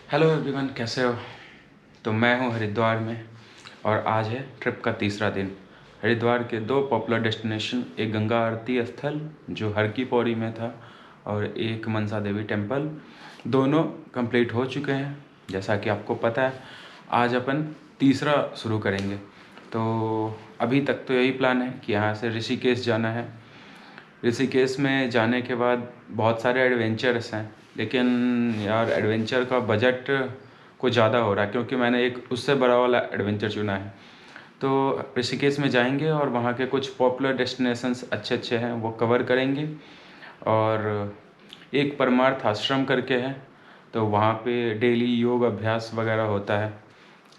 Hello everyone, कैसे हो। तो मैं हूँ हरिद्वार में और आज है ट्रिप का तीसरा दिन। हरिद्वार के दो पॉपुलर डेस्टिनेशन, एक गंगा आरती स्थल जो हर की पौड़ी में था और एक मनसा देवी टेम्पल, दोनों कंप्लीट हो चुके हैं। जैसा कि आपको पता है, आज अपन तीसरा शुरू करेंगे। तो अभी तक तो यही प्लान है कि यहाँ से ऋषिकेश जाना है। ऋषिकेश में जाने के बाद बहुत सारे एडवेंचर्स हैं, लेकिन यार एडवेंचर का बजट कुछ ज़्यादा हो रहा है क्योंकि मैंने एक उससे बड़ा वाला एडवेंचर चुना है। तो ऋषिकेश में जाएंगे और वहाँ के कुछ पॉपुलर डेस्टिनेशंस अच्छे अच्छे हैं वो कवर करेंगे। और एक परमार्थ आश्रम करके है, तो वहाँ पे डेली योग अभ्यास वगैरह होता है।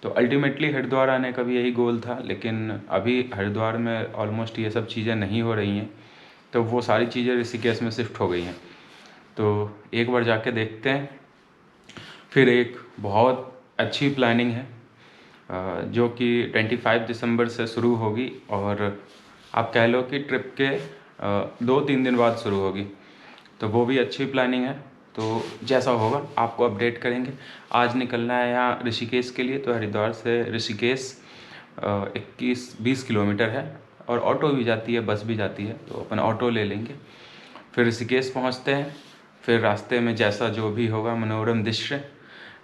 तो अल्टीमेटली हरिद्वार आने का भी यही गोल था, लेकिन अभी हरिद्वार में ऑलमोस्ट ये सब चीज़ें नहीं हो रही हैं, तो वो सारी चीज़ें ऋषिकेश में शिफ्ट हो गई हैं। तो एक बार जाके देखते हैं। फिर एक बहुत अच्छी प्लानिंग है जो कि 25 दिसंबर से शुरू होगी और आप कह लो कि ट्रिप के 2-3 दिन बाद शुरू होगी। तो वो भी अच्छी प्लानिंग है। तो जैसा होगा आपको अपडेट करेंगे। आज निकलना है यहाँ ऋषिकेश के लिए, तो हरिद्वार से ऋषिकेश 21-20 किलोमीटर है और ऑटो भी जाती है, बस भी जाती है, तो अपन ऑटो ले लेंगे। फिर ऋषिकेश पहुँचते हैं। फिर रास्ते में जैसा जो भी होगा मनोरम दृश्य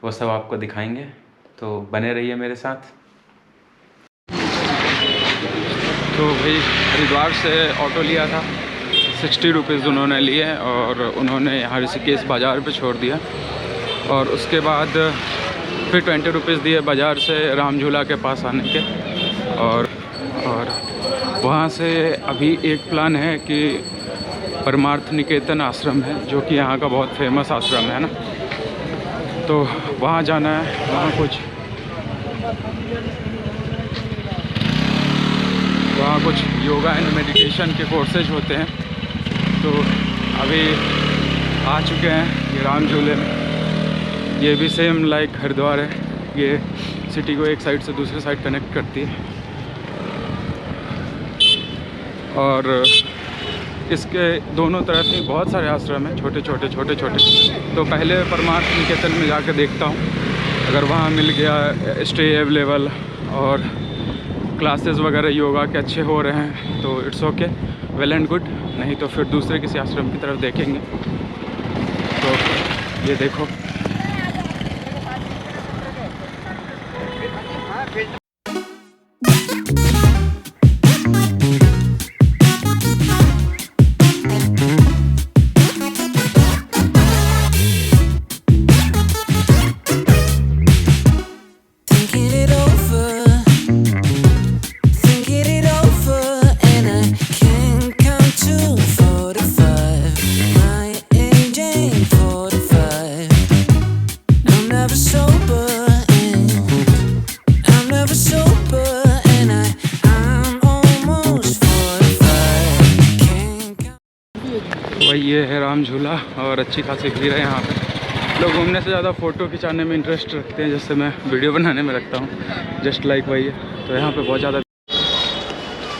वो सब आपको दिखाएंगे, तो बने रहिए मेरे साथ। तो भाई हरिद्वार से ऑटो लिया था, 60 रुपीज़ उन्होंने लिए और उन्होंने यहाँ ऋषिकेश बाज़ार पे छोड़ दिया। और उसके बाद फिर 20 रुपीज़ दिए बाज़ार से राम झूला के पास आने के। और वहाँ से अभी एक प्लान है कि परमार्थ निकेतन आश्रम है जो कि यहाँ का बहुत फेमस आश्रम है ना, तो वहाँ जाना है। वहाँ कुछ योगा एंड मेडिटेशन के कोर्सेज होते हैं। तो अभी आ चुके हैं ये राम झूले में। ये भी सेम लाइक हरिद्वार है, ये सिटी को एक साइड से दूसरी साइड कनेक्ट करती है। और इसके दोनों तरफ ही बहुत सारे आश्रम हैं, छोटे छोटे। तो पहले परमार्थ निकेतन में जाकर देखता हूँ, अगर वहाँ मिल गया स्टे अवेलेबल और क्लासेस वगैरह योगा के अच्छे हो रहे हैं तो it's okay, well and good. नहीं तो फिर दूसरे किसी आश्रम की तरफ देखेंगे। तो ये देखो, ये है राम झूला और अच्छी खासी भीड़ है यहाँ पे। लोग घूमने से ज़्यादा फ़ोटो खिंचाने में इंटरेस्ट रखते हैं, जैसे मैं वीडियो बनाने में रखता हूँ, जस्ट लाइक वही है। तो यहाँ पे बहुत ज़्यादा।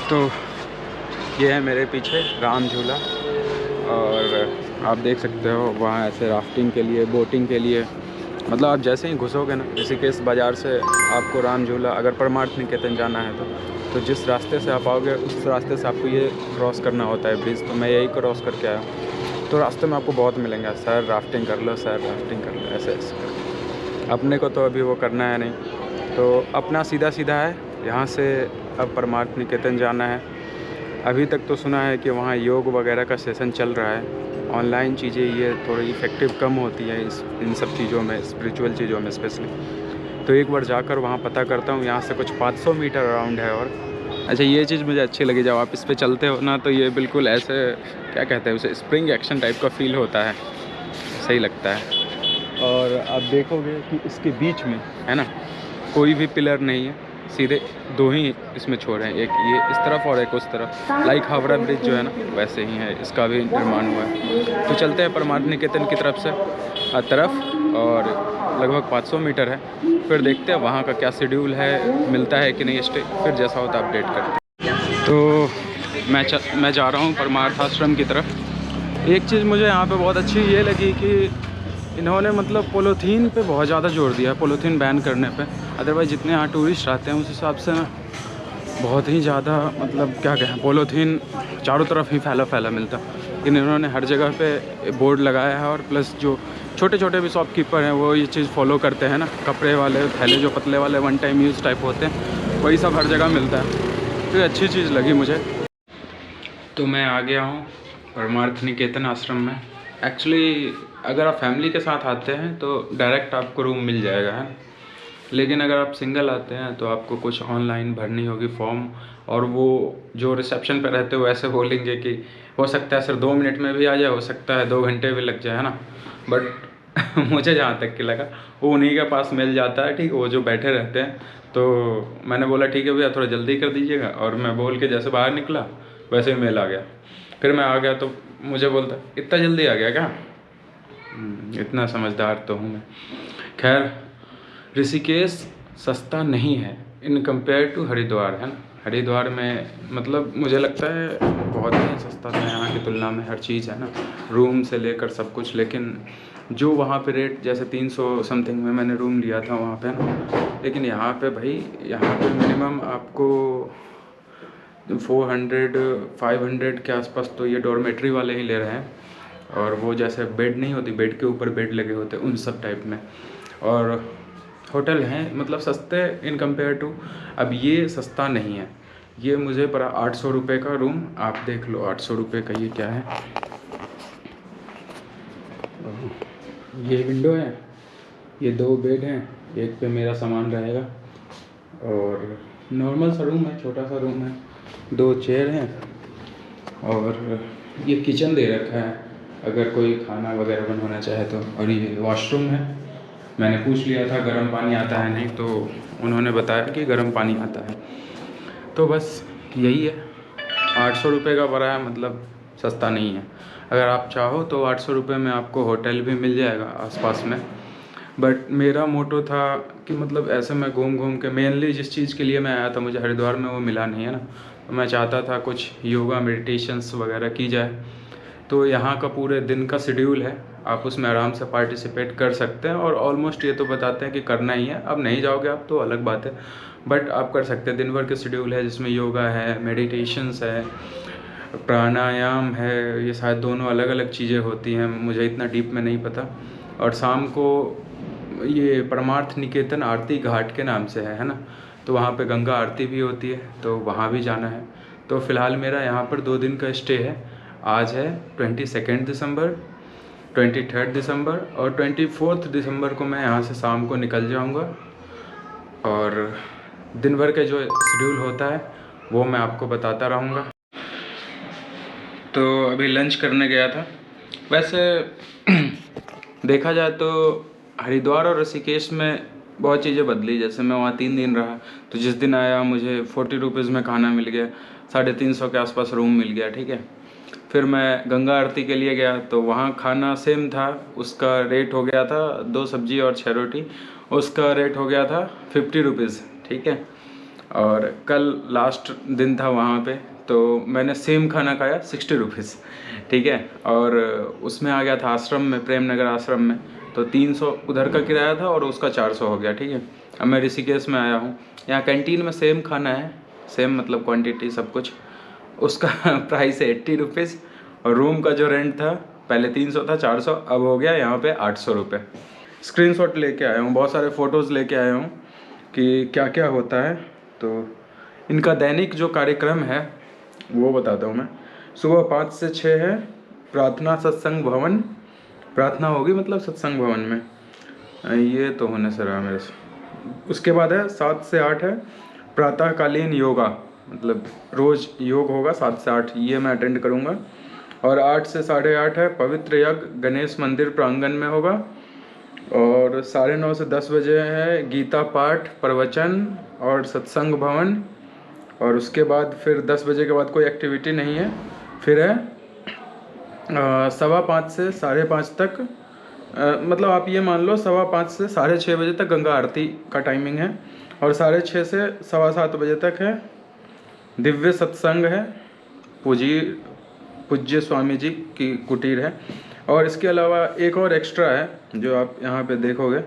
तो ये है मेरे पीछे राम झूला और आप देख सकते हो वहाँ ऐसे राफ्टिंग के लिए, बोटिंग के लिए, मतलब आप जैसे ही घुसोगे ना ऋषिकेश बाज़ार से, आपको राम झूला, अगर परमार्थ निकेतन जाना है तो जिस रास्ते से आप आओगे उस रास्ते से आपको ये क्रॉस करना होता है ब्रिज। तो मैं यही क्रॉस करके आया हूँ। तो रास्ते में आपको बहुत मिलेंगे, सर राफ्टिंग कर लो, सर राफ्टिंग कर लो, ऐसे ऐसे। अपने को तो अभी वो करना है नहीं, तो अपना सीधा सीधा है यहाँ से। अब परमार्थ निकेतन जाना है। अभी तक तो सुना है कि वहाँ योग वगैरह का सेशन चल रहा है। ऑनलाइन चीज़ें ये थोड़ी इफ़ेक्टिव कम होती है इन सब चीज़ों में, स्पिरिचुअल चीज़ों में स्पेशली। तो एक बार जाकर वहाँ पता करता हूँ। यहाँ से कुछ 500 मीटर अराउंड है। और अच्छा, ये चीज़ मुझे अच्छी लगी, जब आप इस पे चलते हो ना तो ये बिल्कुल ऐसे क्या कहते हैं उसे, स्प्रिंग एक्शन टाइप का फील होता है, सही लगता है। और आप देखोगे कि इसके बीच में है ना कोई भी पिलर नहीं है, सीधे दो ही इसमें छोड़े हैं, एक ये इस तरफ और एक उस तरफ। लाइक हावड़ा ब्रिज जो है ना वैसे ही है, इसका भी निर्माण हुआ है। तो चलते हैं परमार्थ निकेतन की तरफ से और लगभग 500 मीटर है। फिर देखते हैं वहाँ का क्या शेड्यूल है, मिलता है कि नहीं स्टे, फिर जैसा होता अपडेट करते हैं। तो मैं जा रहा हूँ परमार्थ आश्रम की तरफ। एक चीज़ मुझे यहाँ पे बहुत अच्छी ये लगी कि इन्होंने मतलब पॉलीथीन पे बहुत ज़्यादा जोर दिया है, पॉलीथीन बैन करने पे। अदरवाइज़ जितने यहाँ टूरिस्ट आते हैं उस हिसाब से ना बहुत ही ज़्यादा मतलब क्या कहें, पॉलीथीन चारों तरफ ही फैला फैला मिलता है। लेकिन इन्होंने हर जगह पे बोर्ड लगाया है, और प्लस जो छोटे छोटे भी शॉपकीपर हैं वो ये चीज़ फॉलो करते हैं ना। कपड़े वाले थैले जो पतले वाले वन टाइम यूज़ टाइप होते हैं, वही सब हर जगह मिलता है। तो ये अच्छी चीज़ लगी मुझे। तो मैं आ गया हूँ परमार्थ निकेतन आश्रम में। एक्चुअली अगर आप फैमिली के साथ आते हैं तो डायरेक्ट आपको रूम मिल जाएगा, है। लेकिन अगर आप सिंगल आते हैं तो आपको कुछ ऑनलाइन भरनी होगी फॉर्म, और वो जो रिसेप्शन पे रहते हो ऐसे बोलेंगे कि हो सकता है सर 2 मिनट में भी आ जाए, हो सकता है 2 घंटे भी लग जाए, है ना। बट मुझे जहाँ तक कि लगा वो उन्हीं के पास मिल जाता है, ठीक। वो जो बैठे रहते हैं, तो मैंने बोला ठीक है भैया थोड़ा जल्दी कर दीजिएगा, और मैं बोल के जैसे बाहर निकला वैसे ही मेल आ गया। फिर मैं आ गया तो मुझे बोलता इतना जल्दी आ गया क्या। इतना समझदार तो हूँ मैं। खैर, ऋषिकेश सस्ता नहीं है इन कंपेयर टू हरिद्वार, है ना। हरिद्वार में मतलब मुझे लगता है बहुत ही सस्ता था यहाँ की तुलना में, हर चीज़, है ना, रूम से लेकर सब कुछ। लेकिन जो वहाँ पे रेट जैसे 300 समथिंग में मैंने रूम लिया था वहाँ पे ना, लेकिन यहाँ पे भाई यहाँ पे मिनिमम आपको 400-500 के आसपास तो ये डॉर्मेट्री वाले ही ले रहे हैं। और वो जैसे बेड नहीं होती, बेड के ऊपर बेड लगे होते हैं, उन सब टाइप में। और होटल हैं मतलब सस्ते इन कंपेयर टू, अब ये सस्ता नहीं है। ये मुझे पड़ा 800 रुपये का रूम। आप देख लो 800 रुपये का ये क्या है। ये विंडो है, ये 2 बेड हैं, एक पे मेरा सामान रहेगा, और नॉर्मल सा रूम है, छोटा सा रूम है, 2 चेयर हैं, और ये किचन दे रखा है अगर कोई खाना वगैरह बनवाना चाहे तो। और ये वॉशरूम है। मैंने पूछ लिया था गर्म पानी आता है नहीं, तो उन्होंने बताया कि गर्म पानी आता है। तो बस यही है, 800 रुपये का पड़ा है, मतलब सस्ता नहीं है। अगर आप चाहो तो 800 रुपये में आपको होटल भी मिल जाएगा आसपास में। बट मेरा मोटो था कि मतलब ऐसे मैं घूम घूम के, मेनली जिस चीज़ के लिए मैं आया था मुझे हरिद्वार में वो मिला नहीं है ना, तो मैं चाहता था कुछ योगा मेडिटेशंस वगैरह की जाए। तो यहाँ का पूरे दिन का शेड्यूल है, आप उसमें आराम से पार्टिसिपेट कर सकते हैं, और ऑलमोस्ट ये तो बताते हैं कि करना ही है। अब नहीं जाओगे आप तो अलग बात है, बट आप कर सकते हैं। दिन भर के शेड्यूल है जिसमें योगा है, मेडिटेशंस है, प्राणायाम है, ये शायद दोनों अलग अलग चीज़ें होती हैं, मुझे इतना डीप में नहीं पता। और शाम को ये परमार्थ निकेतन आरती घाट के नाम से है ना, तो वहाँ पे गंगा आरती भी होती है, तो वहाँ भी जाना है। तो फ़िलहाल मेरा यहाँ पर 2 दिन का स्टे है। आज है 22 दिसंबर, 23 दिसंबर, और 24 दिसंबर को मैं यहाँ से शाम को निकल जाऊँगा। और दिन भर का जो शेड्यूल होता है वो मैं आपको बताता रहूँगा। तो अभी लंच करने गया था। वैसे देखा जाए तो हरिद्वार और ऋषिकेश में बहुत चीज़ें बदली। जैसे मैं वहाँ 3 दिन रहा, तो जिस दिन आया मुझे 40 रुपीज़ में खाना मिल गया, 350 के आसपास रूम मिल गया, ठीक है। फिर मैं गंगा आरती के लिए गया तो वहाँ खाना सेम था, उसका रेट हो गया था 2 सब्जी और 6 रोटी, उसका रेट हो गया था 50 रुपीज़, ठीक है। और कल लास्ट दिन था वहाँ पे, तो मैंने सेम खाना खाया 60 रुपीज़, ठीक है। और उसमें आ गया था आश्रम में, प्रेम नगर आश्रम में, तो 300 उधर का किराया था और उसका 400 हो गया, ठीक है। अब मैं ऋषिकेश में आया हूँ, यहाँ कैंटीन में सेम खाना है, सेम मतलब क्वांटिटी सब कुछ, उसका प्राइस है 80 रुपीज़। और रूम का जो रेंट था पहले 300 था, 400 अब हो गया यहाँ पे 800 रुपये। स्क्रीनशॉट लेके आया हूँ, बहुत सारे फ़ोटोज़ लेके आया हूँ कि क्या क्या होता है। तो इनका दैनिक जो कार्यक्रम है वो बताता हूँ मैं। सुबह 5 से 6 है प्रार्थना सत्संग भवन, प्रार्थना होगी मतलब सत्संग भवन में, ये तो होने से रहा मेरे से। उसके बाद है 7 से 8 है प्रातःकालीन योगा, मतलब रोज़ योग होगा 7 से 8, ये मैं अटेंड करूँगा। और 8 से 8:30 है पवित्र यज्ञ गणेश मंदिर प्रांगण में होगा। और 9:30 से 10 बजे है गीता पाठ, प्रवचन और सत्संग भवन। और उसके बाद फिर 10 बजे के बाद कोई एक्टिविटी नहीं है। फिर है 5:15 से 5:30 तक, मतलब आप ये मान लो 5:15 से 6:30 बजे तक गंगा आरती का टाइमिंग है। और 6:30 से 7:15 बजे तक है दिव्य सत्संग है, पूज्य स्वामी जी की कुटीर है। और इसके अलावा एक और एक्स्ट्रा है जो आप यहाँ पे देखोगे,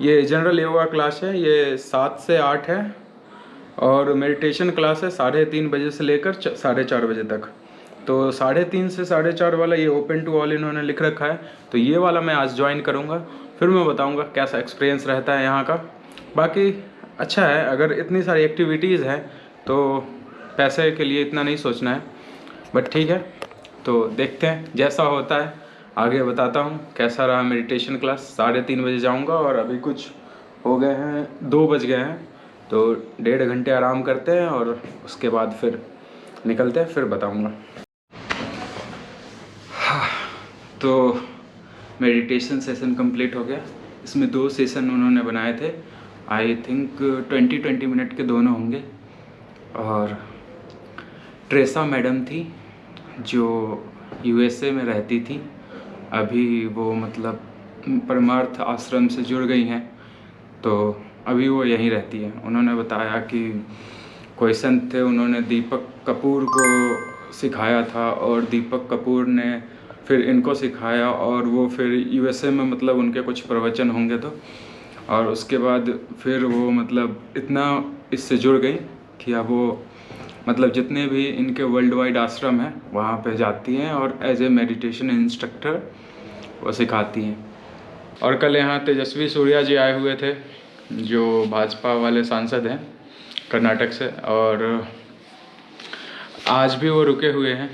ये जनरल योगा क्लास है, ये 7 से 8 है। और मेडिटेशन क्लास है 3:30 बजे से लेकर 4:30 बजे तक। तो 3:30 से 4:30 वाला ये ओपन टू ऑल इन्होंने लिख रखा है, तो ये वाला मैं आज ज्वाइन करूँगा। फिर मैं बताऊँगा कैसा एक्सपीरियंस रहता है यहाँ का। बाकी अच्छा है, अगर इतनी सारी एक्टिविटीज़ हैं तो पैसे के लिए इतना नहीं सोचना है, बट ठीक है। तो देखते हैं जैसा होता है, आगे बताता हूँ कैसा रहा मेडिटेशन क्लास। 3:30 बजे जाऊँगा और अभी कुछ हो गए हैं, 2 बज गए हैं, तो 1.5 घंटे आराम करते हैं और उसके बाद फिर निकलते हैं, फिर बताऊँगा। हाँ, तो मेडिटेशन सेशन कंप्लीट हो गया। इसमें 2 सेशन उन्होंने बनाए थे, आई थिंक 20 मिनट के दोनों होंगे। और ट्रेसा मैडम थी जो यूएसए में रहती थी, अभी वो मतलब परमार्थ आश्रम से जुड़ गई हैं, तो अभी वो यहीं रहती है। उन्होंने बताया कि क्वेश्चन थे, उन्होंने दीपक कपूर को सिखाया था और दीपक कपूर ने फिर इनको सिखाया, और वो फिर यूएसए में मतलब उनके कुछ प्रवचन होंगे तो, और उसके बाद फिर वो मतलब इतना इससे जुड़ गई कि अब वो मतलब जितने भी इनके वर्ल्ड वाइड आश्रम हैं वहाँ पे जाती हैं और एज ए मेडिटेशन इंस्ट्रक्टर वो सिखाती हैं। और कल यहाँ तेजस्वी सूर्या जी आए हुए थे, जो भाजपा वाले सांसद हैं कर्नाटक से, और आज भी वो रुके हुए हैं,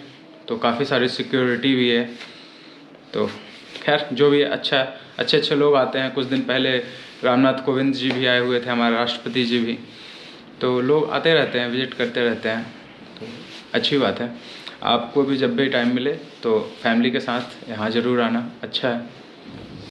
तो काफ़ी सारी सिक्योरिटी भी है। तो खैर जो भी है, अच्छा है, अच्छे अच्छे लोग आते हैं। कुछ दिन पहले रामनाथ कोविंद जी भी आए हुए थे, हमारे राष्ट्रपति जी भी, तो लोग आते रहते हैं, विजिट करते रहते हैं, तो अच्छी बात है। आपको भी जब भी टाइम मिले तो फैमिली के साथ यहाँ ज़रूर आना, अच्छा है।